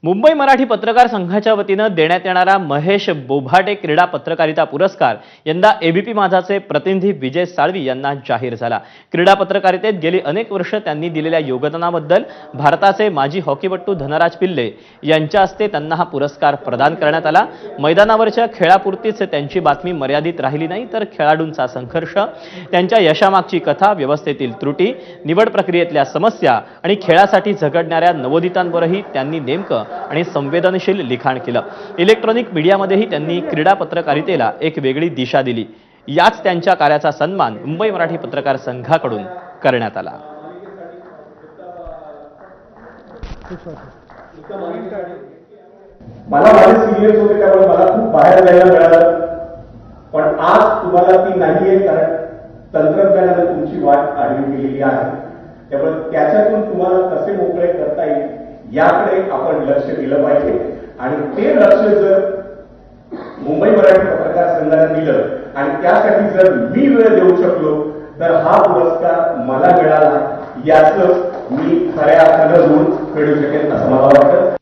मुंबई मराठी पत्रकार संघाच्या वतीनं देण्यात येणारा महेश बोभाटे क्रीडा पत्रकारिता पुरस्कार यंदा एबीपी माझाचे प्रतिनिधी विजय साळवी यांना जाहीर झाला। क्रीडा पत्रकारितेत गेली अनेक वर्ष त्यांनी दिलेल्या योगदानाबद्दल भारताचे माजी हॉकीपटू धनराज पिल्ले यांच्या हस्ते त्यांना हा पुरस्कार प्रदान करण्यात आला। मैदानावरच्या खेळापुरतीच त्यांची बातमी मर्यादित राहिली नाही, तर खेळाडूंचा संघर्ष, त्यांच्या यशामागची कथा, व्यवस्थेतील त्रुटी, निवड प्रक्रियेतल्या समस्या आणि खेळासाठी झगडणाऱ्या नवोदितांवरही त्यांनी नेमकं आणि संवेदनशील लिखाण केलं। इलेक्ट्रॉनिक मीडियामध्येही त्यांनी क्रीडा पत्रकारितेला एक वेगळी दिशा दिली। याच त्यांच्या कार्याचा सन्मान मुंबई मराठी पत्रकार संघाकडून करण्यात आला। मला माझे सिनियर्स होते त्यामुळे मला खूप बाहेर जायला मिळालं, पण आज तुम्हाला ती नाहीये, कारण तंत्रज्ञानाने तुमची वाट आडवी केलेली आहे। त्यामुळे त्याच्यातून तुम्हाला कसे मोकळे करता येईल याकडे आपण लक्ष दिलं पाहिजे, आणि ते लक्ष जर मुंबई मराठी पत्रकार संघाला दिलं आणि त्यासाठी जर मी वेळ देऊ शकलो तर हा पुरस्कार मला मिळाला, याच मी खऱ्या अर्थानं ऋण फेडू शकेन असं मला वाटतं।